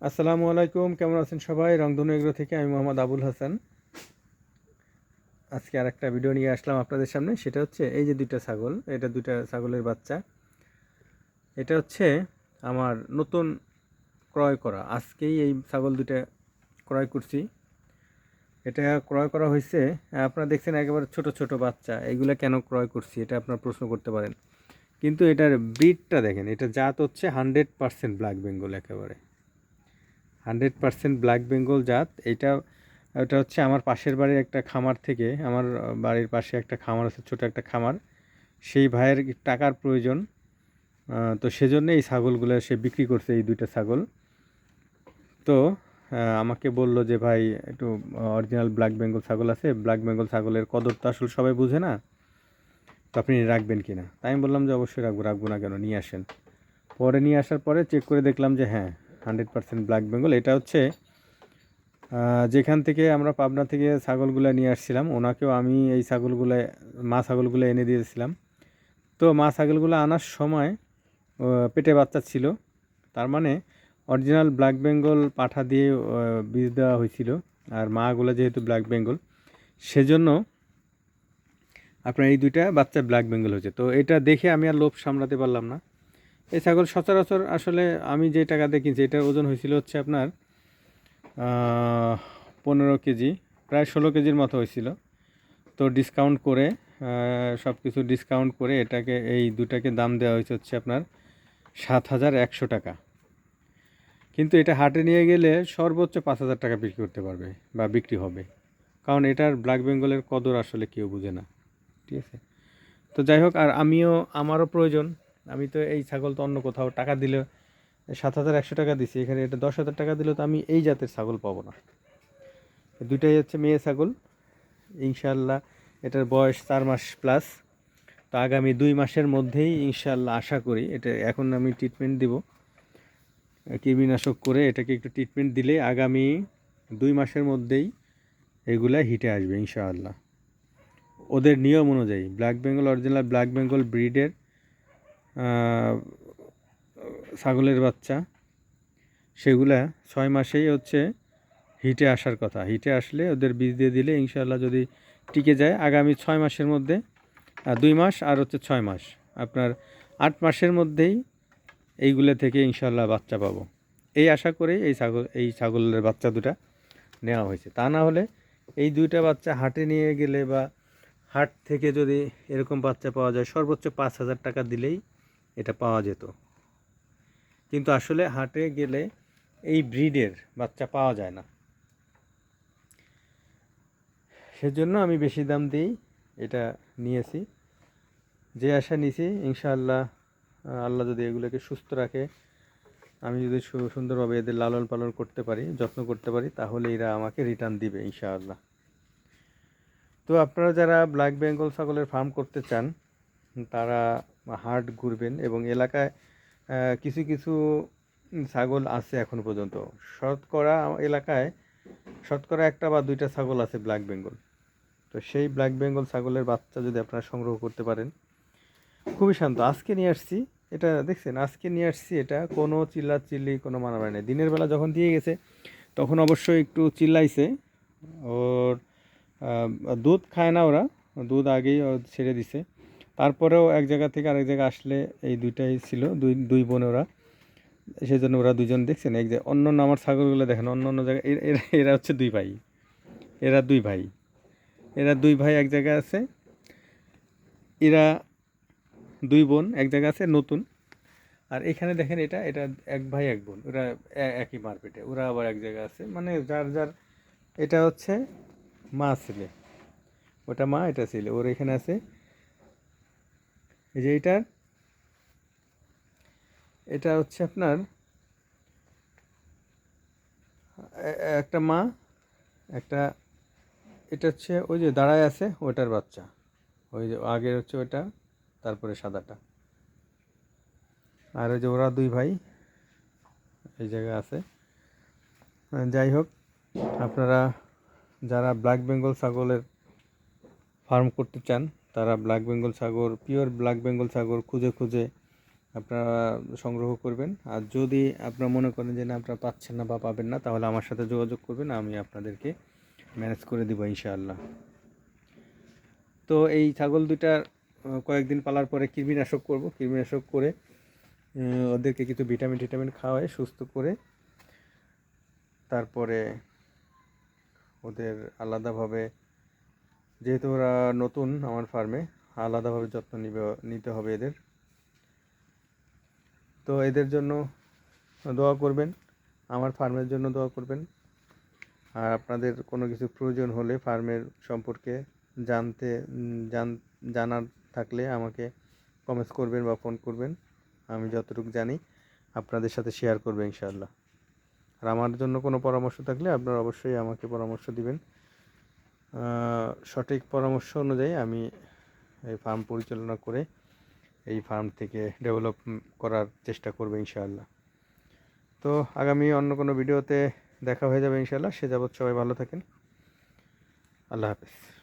আসসালামু আলাইকুম, কেমন আছেন সবাই? রংধনু এগ্রো থেকে আমি মোহাম্মদ আবুল হাসান। আজকে আর একটা ভিডিও নিয়ে আসলাম আপনাদের সামনে। সেটা হচ্ছে এই যে দুইটা ছাগল, এটা দুইটা ছাগলের বাচ্চা। এটা হচ্ছে আমার নতুন ক্রয় করা, আজকেই এই ছাগল দুইটা ক্রয় করছি। এটা ক্রয় করা হয়েছে, আপনারা দেখছেন একেবারে ছোট ছোট বাচ্চা। এইগুলা কেন ক্রয় করছি এটা আপনারা প্রশ্ন করতে পারেন, কিন্তু এটার ব্রিডটা দেখেন। এটা জাত হচ্ছে 100% ব্ল্যাক বেঙ্গল, একেবারে 100% ব্ল্যাক বেঙ্গল জাত। এটা হচ্ছে আমার পাশের বাড়ির একটা খামার থেকে, আমার বাড়ির পাশে একটা খামার আছে, ছোট একটা খামার। সেই ভাইয়ের টাকার প্রয়োজন, তো সেজন্য এই ছাগলগুলো সে বিক্রি করছে, এই দুইটা ছাগল। তো আমাকে বলল যে ভাই, একটু অরিজিনাল ব্ল্যাক বেঙ্গল ছাগল আছে, ব্ল্যাক বেঙ্গল ছাগলের কদর তো আসলে সবাই বুঝে না, তো আপনি রাখবেন কি না? তাই আমি বললাম যে অবশ্যই রাখবো, রাখবো না কেন, নিয়ে আসেন। পরে নিয়ে আসার পরে চেক করে দেখলাম যে হ্যাঁ, 100% ব্ল্যাক বেঙ্গল। এটা হচ্ছে যেখান থেকে আমরা পাবনা থেকে ছাগলগুলো নিয়ে আসছিলাম, ওনাকেও আমি এই ছাগলগুলো, মা ছাগলগুলো এনে দিয়েছিলাম। তো মা ছাগলগুলো আনার সময় পেটে বাচ্চা ছিল, তার মানে অরিজিনাল ব্ল্যাক বেঙ্গল পাঠা দিয়ে বীজ দেওয়া হয়েছিল। আর মাগুলো যেহেতু ব্ল্যাক বেঙ্গল, সেজন্য আপনার এই দুইটা বাচ্চা ব্ল্যাক বেঙ্গল হয়েছে। তো এটা দেখে আমি আর লোভ সামলাতে পারলাম না। এই ছাগল সচরাচর আসলে আমি যে টাকা দিয়ে কিনছি, এটার ওজন হয়েছিল হচ্ছে আপনার 15 কেজি, প্রায় 16 কেজির মতো হয়েছিল। তো ডিসকাউন্ট করে, সব কিছু ডিসকাউন্ট করে এটাকে, এই দুটাকে দাম দেওয়া হয়েছে হচ্ছে আপনার 7,100 টাকা। কিন্তু এটা হাটে নিয়ে গেলে সর্বোচ্চ 5,000 টাকা বিক্রি করতে পারবে বা বিক্রি হবে, কারণ এটার ব্ল্যাক বেঙ্গলের কদর আসলে কেউ বুঝে না। ঠিক আছে, তো যাই হোক, আর আমারও প্রয়োজন। আমি তো এই ছাগল তো অন্য কোথাও টাকা দিলে 7,100 টাকা দিছি, এখানে এটা 10,000 টাকা দিলেও তো আমি এই জাতের ছাগল পাবো না। দুইটাই হচ্ছে মেয়ে ছাগল, ইনশাল্লাহ। এটার বয়স 4 মাস প্লাস। তো আগামী 2 মাসের মধ্যেই ইনশাল্লাহ আশা করি, এটা এখন আমি ট্রিটমেন্ট দিব, কৃমিনাশক করে এটাকে একটু ট্রিটমেন্ট দিলে আগামী 2 মাসের মধ্যেই এগুলা হিটে আসবে ইনশাআল্লাহ। ওদের নিয়ম অনুযায়ী black Bengal, original black Bengal ব্রিডের ছাগলের বাচ্চা, সেগুলা 6 মাসেই হচ্ছে হিটে আসার কথা। হিটে আসলে ওদের বীজ দিয়ে দিলে ইনশাআল্লাহ যদি টিকে যায়, আগামী 6 মাসের মধ্যে, 2 মাস আর হচ্ছে 6 মাস, আপনার 8 মাসের মধ্যেই এইগুলো থেকে ইনশাআল্লাহ বাচ্চা পাবো। এই আশা করে এই ছাগলের বাচ্চা দুটা নেওয়া হয়েছে। তা না হলে এই দুইটা বাচ্চা হাটে নিয়ে গেলে বা হাট থেকে যদি এরকম বাচ্চা পাওয়া যায়, সর্বোচ্চ 5,000 টাকা দিলেই এটা পাওয়া যেত। কিন্তু আসলে হাটে গেলে এই ব্রিডের বাচ্চা পাওয়া যায় না, সেজন্য আমি বেশি দাম দিয়েই এটা নিয়েছি। যে আশা নিয়েছি ইনশাআল্লাহ, আল্লাহ যদি এগুলোকে সুস্থ রাখে, আমি যদি সুন্দরভাবে এদের লালন পালন করতে পারি, যত্ন করতে পারি, তাহলে এরা আমাকে রিটার্ন দিবে ইনশাআল্লাহ। তো আপনারা যারা ব্ল্যাক বেঙ্গল ছাগলের ফার্ম করতে চান, তারা হাট ঘুরবেন, এবং এলাকায় কিছু কিছু ছাগল আছে এখন পর্যন্ত। শতকরা এলাকায় শতকরা একটা বা দুইটা ছাগল আছে ব্ল্যাক বেঙ্গল। তো সেই ব্ল্যাক বেঙ্গল ছাগলের বাচ্চা যদি আপনারা সংগ্রহ করতে পারেন, খুবই শান্ত। আজকে নিয়ে আসছি, এটা দেখছেন, আজকে নিয়ে আসছি, এটা কোনো চিল্লাচিল্লি, কোনো মারামারি নেই। দিনের বেলা যখন দিয়ে গেছে তখন অবশ্যই একটু চিল্লাইছে। ওর দুধ খায় না ওরা, দুধ আগেই ছেড়ে দিছে। তারপরেও এক জায়গা থেকে আরেক জায়গায় আসলে এই দুইটাই ছিল, দুই দুই বোন ওরা। সেই জন্য ওরা দুজন, দেখছেন, এক যে অন্য অন্য আমার ছাগলগুলো দেখেন, অন্য অন্য জায়গায়, এরা এরা হচ্ছে দুই ভাই, এরা দুই ভাই, এরা দুই ভাই এক জায়গায় আছে। এরা দুই বোন এক জায়গায় আছে নতুন। আর এখানে দেখেন, এটা এটা এক ভাই এক বোন, ওরা একই মারপেটে, ওরা আবার এক জায়গায় আছে, মানে যার যার। এটা হচ্ছে মা ছেলে, ওটা মা, এটা ছেলে, ওর এখানে আছে। এই যে এটা হচ্ছে আপনার একটা মা, একটা, এটা হচ্ছে ওই যে দাঁড়ায় আছে ওটার বাচ্চা, ওই যে আগের হচ্ছে ওটা, তারপরে সাদাটা। আর ওই যে ওরা দুই ভাই এই জায়গায় আছে। যাই হোক, আপনারা যারা ব্ল্যাক বেঙ্গল ছাগলের ফার্ম করতে চান, তারা ব্ল্যাক বেঙ্গল ছাগল, পিওর ব্ল্যাক বেঙ্গল ছাগল খুঁজে খুঁজে আপনারা সংগ্রহ করবেন। আর যদি আপনারা মনে করেন যে না আপনারা পাচ্ছেন না বা পাবেন না, তাহলে আমার সাথে যোগাযোগ করবেন, আমি আপনাদেরকে ম্যানেজ করে দিব ইনশাআল্লাহ। তো এই ছাগল দুইটার কয়েকদিন পালার পরে কৃমিনাশক করব, কৃমিনাশক করে ওদেরকে কিছু ভিটামিন টিটামিন খাওয়াই সুস্থ করে তারপরে ওদের আলাদাভাবে, যেহেতু ওরা নতুন আমার ফার্মে, আলাদাভাবে যত্ন নিতে হবে এদের। তো এদের জন্য দোয়া করবেন, আমার ফার্মের জন্য দোয়া করবেন। আর আপনাদের কোনো কিছু প্রয়োজন হলে ফার্মের সম্পর্কে জানার থাকলে আমাকে কমেন্টস করবেন বা ফোন করবেন, আমি যতটুকু জানি আপনাদের সাথে শেয়ার করবো ইনশাআল্লাহ। আর আমার জন্য কোনো পরামর্শ থাকলে আপনারা অবশ্যই আমাকে পরামর্শ দিবেন। সঠিক পরামর্শ অনুযায়ী আমি এই ফার্ম পরিচালনা করে এই ফার্ম থেকে ডেভেলপ করার চেষ্টা করবো ইনশাআল্লাহ। তো আগামী অন্য কোনো ভিডিওতে দেখা হয়ে যাবে ইনশাআল্লাহ। সে যাবৎ সবাই ভালো থাকেন। আল্লাহ হাফেজ।